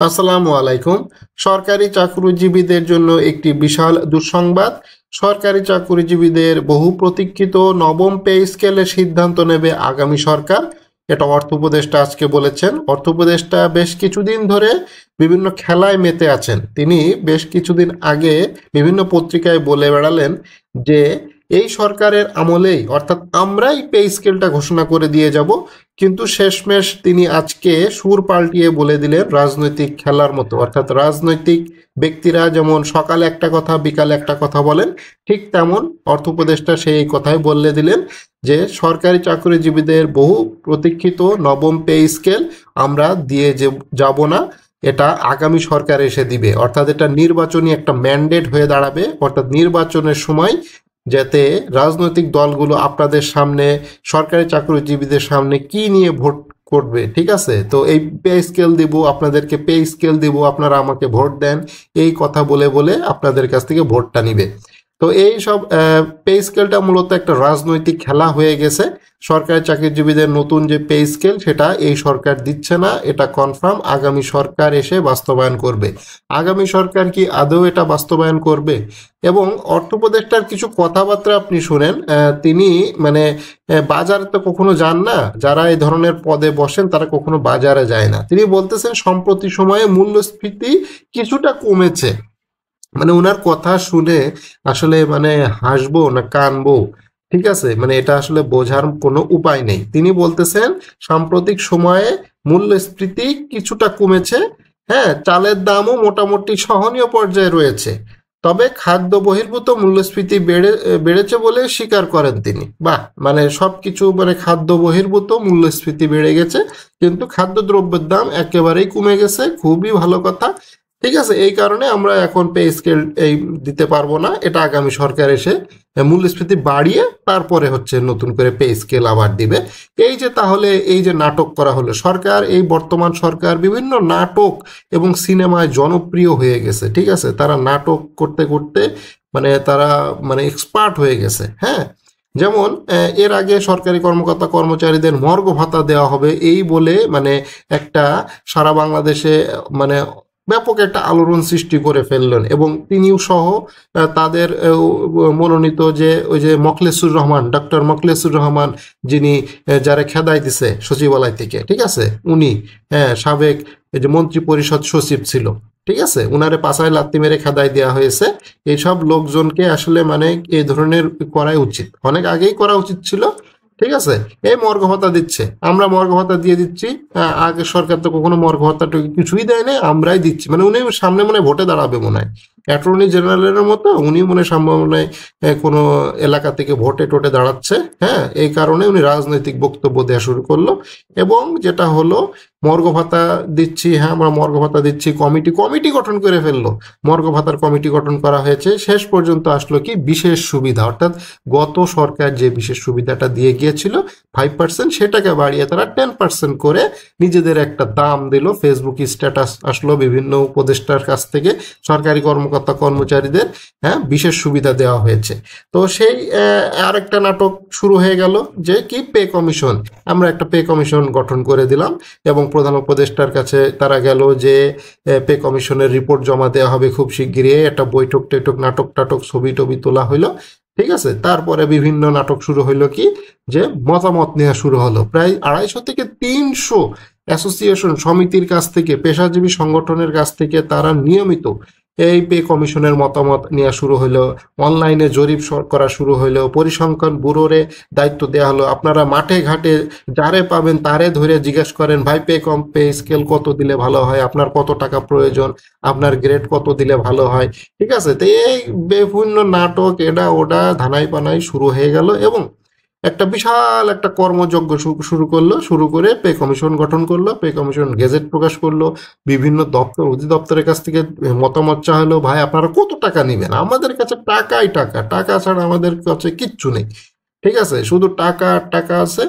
আসসালামু আলাইকুম। সরকারি চাকরিজীবীদের জন্য একটি বিশাল দুঃসংবাদ। সরকারি চাকরিজীবীদের বহু প্রতীক্ষিত নবম পে স্কেলের সিদ্ধান্ত নেবে আগামী সরকার। এটা অর্থ উপদেষ্টা আজকে বলেছেন। অর্থ উপদেষ্টা বেশ কিছুদিন ধরে বিভিন্ন খেলায় মেতে আছেন। তিনি বেশ কিছুদিন আগে বিভিন্ন পত্রিকায় বলে বেড়ালেন যে এই সরকারের আমলেই অর্থাৎ আমরাই পে স্কেলটা ঘোষণা করে দিয়ে যাব, কিন্তু শেষমেশ তিনি আজকে সুর পাল্টিয়ে বলে দিলেন রাজনৈতিক খেলার মতো, অর্থাৎ রাজনৈতিক ব্যক্তিরা যেমন সকালে একটা কথা বিকালে একটা কথা বলেন, ঠিক তেমন অর্থ উপদেষ্টা সেই কথাই বলে দিলেন যে সরকারি চাকরিজীবীদের বহু প্রতীক্ষিত নবম পে স্কেল আমরা দিয়ে যাব না, এটা আগামী সরকার এসে দিবে। অর্থাৎ এটা নির্বাচনী একটা ম্যান্ডেট হয়ে দাঁড়াবে। অর্থাৎ নির্বাচনের সময় যাতে রাজনৈতিক দলগুলো আপনাদের সামনে সরকারি চাকরিজীবীদের সামনে কি নিয়ে ভোট করবে, ঠিক আছে, তো এই পে স্কেল দিব, আপনাদেরকে পে স্কেল দিব, আপনারা আমাকে ভোট দেন, এই কথা বলে বলে আপনাদের কাছ থেকে ভোটটা নিবে। তো এই সব পে স্কেলটা মূলত একটা রাজনৈতিক খেলা হয়ে গেছে। সরকারি চাকরিজীবীদের নতুন যে পে স্কেল সেটা এই সরকার দিচ্ছে না, এটা কনফার্ম আগামী সরকার এসে বাস্তবায়ন করবে। আগামী সরকার কি আদৌ এটা বাস্তবায়ন করবে? এবং অর্থ উপদেষ্টার কিছু কথাবার্তা আপনি শুনেন। তিনি মানে বাজারে তো কখনো যান না, যারা এই ধরনের পদে বসেন তারা কখনো বাজারে যায় না। তিনি বলতেছেন সম্প্রতি সময়ে মূল্যস্ফীতি কিছুটা কমেছে। মানে ওনার কথা শুনে আসলে মানে হাসবো না কানবো, ঠিক আছে, মানে এটা আসলে বোঝার কোনো উপায় নেই। তিনি বলতেছেন সাম্প্রতিক সময়ে মূল্যস্ফীতি কিছুটা কমেছে, হ্যাঁ, চালের দামও মোটামুটি সহনীয় পর্যায়ে রয়েছে, তবে খাদ্য বহির্ভূত মূল্যস্ফীতি বেড়েছে বলে স্বীকার করেন তিনি। বাহ, মানে সবকিছু মানে খাদ্য বহির্ভূত মূল্যস্ফীতি বেড়ে গেছে কিন্তু খাদ্যদ্রব্যের দাম একেবারেই কমে গেছে, খুবই ভালো কথা। ঠিক আছে, এই কারণে আমরা এখন পে স্কেল এই দিতে পারবো না, এটা আগামী সরকার এসে মূল্যস্ফীতি বাড়িয়ে তারপরে হচ্ছে নতুন করে পে স্কেল আবার দিবে। এই যে তাহলে এই যে নাটক করা হলো, সরকার এই বর্তমান সরকার বিভিন্ন নাটক এবং সিনেমায় জনপ্রিয় হয়ে গেছে, ঠিক আছে, তারা নাটক করতে করতে মানে তারা মানে এক্সপার্ট হয়ে গেছে। হ্যাঁ, যেমন এর আগে সরকারি কর্মকর্তা কর্মচারীদের মর্গ ভাতা দেওয়া হবে এই বলে মানে একটা সারা বাংলাদেশে মানে ব্যাপক একটা আলোড়ন সৃষ্টি করে ফেললেন, এবং তিনিও সহ তাদের মনোনীত যে ওই যে মখলেসুর রহমান, ডক্টর মখলেসুর রহমান, যিনি যারা খেদাই দিছে সচিবালয় থেকে, ঠিক আছে, উনি সাবেক এই যে মন্ত্রী পরিষদ সচিব ছিল, ঠিক আছে, উনারে পাছায় লাত্তি মেরে খেদাই দেওয়া হয়েছে। এইসব লোকজনকে আসলে মানে এই ধরনের করাই উচিত, অনেক আগেই করা উচিত ছিল, ঠিক আছে। এই মর্গ ভাতা দিচ্ছে, আমরা মর্গ ভাতা দিয়ে দিচ্ছি, আগে সরকার তো কখনো মর্গ ভাতাটা কিছুই দেয় না, আমরাই দিচ্ছি। মানে উনি সামনে মনে ভোটে দাঁড়াবে মনে হয় অ্যাটর্নি জেনারেলের মতো, উনি মনে সামনে মনে হয় কোনো এলাকা থেকে ভোটে টোটে দাঁড়াচ্ছে। হ্যাঁ, এই কারণে উনি রাজনৈতিক বক্তব্য দেওয়া শুরু করলো। এবং যেটা হলো মর্গ ভাতা দিচ্ছি, হ্যাঁ আমরা মর্গ ভাতা দিচ্ছি, কমিটি কমিটি গঠন করে ফেললো, মর্গ ভাতার কমিটি গঠন করা হয়েছে। শেষ পর্যন্ত আসলো কি বিশেষ সুবিধা, অর্থাৎ গত সরকার যে বিশেষ সুবিধাটা দিয়ে গিয়েছিল 5%, সেটাকে বাড়িয়ে তারা 10% করে নিজেদের একটা দাম দিল। ফেসবুক স্ট্যাটাস আসলো বিভিন্ন উপদেষ্টার কাছ থেকে, সরকারি কর্মকর্তা কর্মচারীদের হ্যাঁ বিশেষ সুবিধা দেওয়া হয়েছে। তো সেই আরেকটা নাটক শুরু হয়ে গেল যে কি পে কমিশন, আমরা একটা পে কমিশন গঠন করে দিলাম, এবং প্রধান উপদেষ্টার কাছে তারা গেল যে পে কমিশনের রিপোর্ট জমা দেওয়া হবে খুব শিগগিরই। একটা বৈঠক টেঠক নাটক টাটক ছবি টবি তোলা হইলো, ঠিক আছে। তারপরে বিভিন্ন নাটক শুরু হইলো কি যে মতামত নেওয়া শুরু হলো, প্রায় 250 থেকে 300 অ্যাসোসিয়েশন সমিতির কাছ থেকে, পেশাজীবী সংগঠনের কাছ থেকে তারা নিয়মিত এই পে কমিশনের মতামত নেওয়া শুরু হলো। অনলাইনে জরিপ করা শুরু হলো, পরিসংখ্যান ব্যুরোরে দায়িত্ব দেওয়া হলো, আপনারা মাঠে ঘাটে যারে পাবেন তারে ধরে জিজ্ঞেস করেন ভাই পে স্কেল কত দিলে ভালো হয়, আপনার কত টাকা প্রয়োজন, আপনার গ্রেড কত দিলে ভালো হয়, ঠিক আছে। তো এই বিভিন্ন নাটক এটা ওটা ধানাই পানাই শুরু হয়ে গেল, এবং একটা বিশাল একটা কর্মযজ্ঞ শুরু করলো, শুরু করে পে কমিশন গঠন করলো, পে কমিশন গেজেট প্রকাশ করলো, বিভিন্ন দপ্তর অধিদপ্তরের কাছ থেকে মতামত চা হলো, ভাই আপনারা কত টাকা নেবেন, আমাদের কাছে টাকাই টাকা, টাকা ছাড়া আমাদের কাছে কিচ্ছু নেই, ঠিক আছে, শুধু টাকা আর টাকা আছে,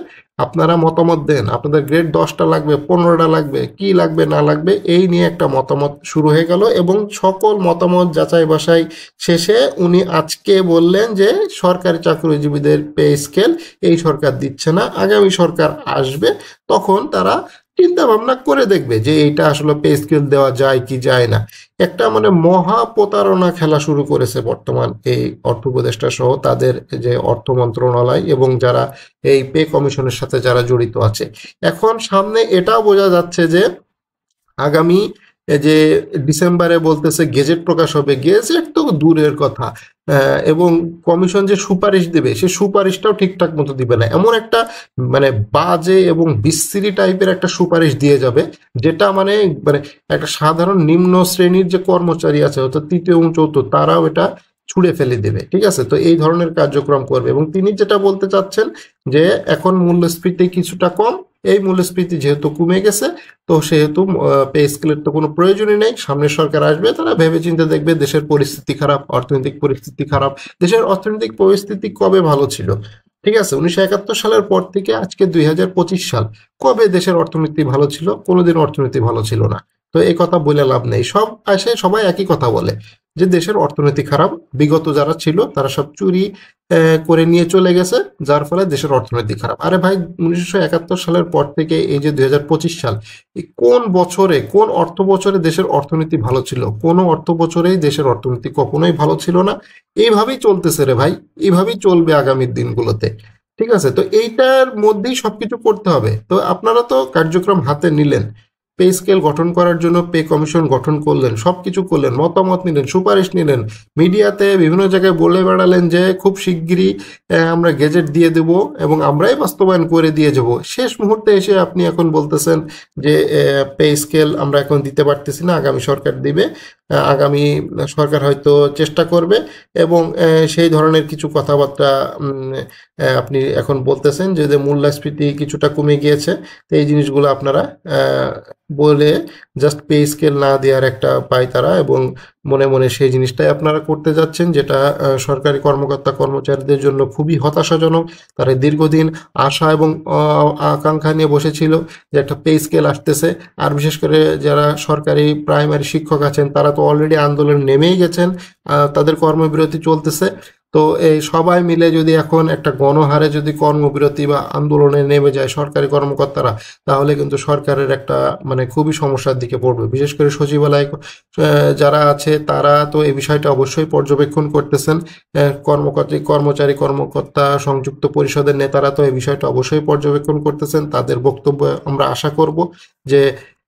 আপনারা মতামত দেন, আপনাদের গ্রেড 10টা লাগবে 15টা লাগবে, কি লাগবে না লাগবে, এই নিয়ে একটা মতামত শুরু হয়ে গেল। এবং সকল মতামত যাচাই বাছাই শেষে উনি আজকে বললেন যে সরকারি চাকরিজীবীদের পে স্কেল এই সরকার দিচ্ছে না, আগামী সরকার আসবে তখন তারা চিন্তা ভাবনা করে দেখবে যে এইটা আসলে পে স্কেল দেওয়া যায় কি যায় না। একটা মানে মহা প্রতারণা খেলা শুরু করেছে বর্তমান এই অর্থ উপদেষ্টা সহ তাদের যে অর্থ মন্ত্রণালয় এবং যারা এই পে কমিশনের সাথে যারা জড়িত আছে। এখন সামনে এটাও বোঝা যাচ্ছে যে আগামী যে ডিসেম্বরে বলতেছে গেজেট প্রকাশ হবে, গেজেট তো দূরের কথা, এবং কমিশন যে সুপারিশ দেবে সে সুপারিশটাও ঠিকঠাক মতো দিবে না, এমন একটা মানে বাজে এবং বিশ্রী টাইপের একটা সুপারিশ দিয়ে যাবে যেটা মানে মানে একটা সাধারণ নিম্ন শ্রেণীর যে কর্মচারী আছে অর্থাৎ তৃতীয় এবং চতুর্থ তারাও এটা ছুঁড়ে ফেলে দেবে। ঠিক আছে, তো এই ধরনের কার্যক্রম করবে এবং তিনি যেটা বলতে চাচ্ছেন যে এখন মূল্যস্ফীতি কিছুটা কম, এই মূল্যস্ফীতি যেহেতু কমে গেছে তো সেহেতু পে স্কেলের তো কোনো প্রয়োজনই নেই, সামনের সরকার আসবে তারা ভেবে চিন্তে দেখবে দেশের পরিস্থিতি খারাপ, অর্থনৈতিক পরিস্থিতি খারাপ। দেশের অর্থনৈতিক পরিস্থিতি কবে ভালো ছিল? ঠিক আছে, 1971 সালের পর থেকে আজকে 2025 সাল, কবে দেশের অর্থনীতি ভালো ছিল? কোনোদিন অর্থনীতি ভালো ছিল না। তো এই কথা বলে লাভ নেই, সব আসে সবাই একই কথা বলে যে দেশের অর্থনীতি খারাপ, বিগত যারা ছিল তারা সব চুরি করে নিয়ে চলে গেছে, যার ফলে দেশের অর্থনীতি খারাপ। আরে ভাই, 1971 সালের পর থেকে এই যে 2025 সাল, এই কোন বছরে কোন অর্থ বছরে দেশের অর্থনীতি ভালো ছিল? কোনো অর্থ বছরেই দেশের অর্থনীতি কখনোই ভালো ছিল না। এইভাবেই চলতেছে রে ভাই, এইভাবেই চলবে আগামীর দিনগুলোতে। ঠিক আছে, তো এইটার মধ্যেই সবকিছু করতে হবে। তো আপনারা তো কার্যক্রম হাতে নিলেন, পে স্কেল গঠন করার জন্য পে কমিশন গঠন করলেন, সবকিছু করলেন, মতামত নিলেন, সুপারিশ নিলেন, মিডিয়াতে বিভিন্ন জায়গায় বলে বেড়ালেন যে খুব শিগগিরই আমরা গেজেট দিয়ে দেব এবং আমরাই বাস্তবায়ন করে দিয়ে যাব। শেষ মুহূর্তে এসে আপনি এখন বলতেছেন যে পে স্কেল আমরা এখন দিতে পারতেছি না, আগামী সরকার দিবে, আগামী সরকার হয়তো চেষ্টা করবে, এবং সেই ধরনের কিছু কথাবার্তা আপনি এখন বলতেছেন যে মূল্যস্ফীতি কিছুটা কমে গিয়েছে। তো এই জিনিসগুলো আপনারা বলে জাস্ট পে স্কেল না দেওয়ার একটা পায় তারা, এবং মনে মনে সেই জিনিসটাই আপনারা করতে যাচ্ছেন, যেটা সরকারি কর্মকর্তা কর্মচারীদের জন্য খুবই হতাশাজনক। তারা দীর্ঘদিন আশা এবং আকাঙ্ক্ষা নিয়ে বসেছিল যে একটা পে স্কেল আসতেছে, আর বিশেষ করে যারা সরকারি প্রাইমারি শিক্ষক আছেন তারা তো অলরেডি আন্দোলনে নেমেই গেছেন, তাদের কর্মবিরতি চলতেছে। তো এই সবাই মিলে যদি এখন একটা গণহারে যদি কর্মবিরতি বা আন্দোলনে নেমে যায় সরকারি কর্মকর্তারা, তাহলে কিন্তু সরকারের একটা মানে খুবই সমস্যার দিকে পড়বে। বিশেষ করে সচিবালয় যারা আছে তারা তো এই বিষয়টা অবশ্যই পর্যবেক্ষণ করতেছেন, কর্মকর্তা সংযুক্ত পরিষদের নেতারা তো এই বিষয়টা অবশ্যই পর্যবেক্ষণ করতেছেন। তাদের বক্তব্য আমরা আশা করব যে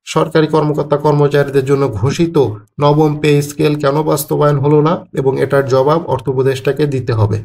সরকারি কর্মকর্তা কর্মচারীদের জন্য ঘোষিত নবম পে স্কেল কেন বাস্তবায়ন হলো না, এবং এটার জবাব অর্থ উপদেষ্টাকে দিতে হবে।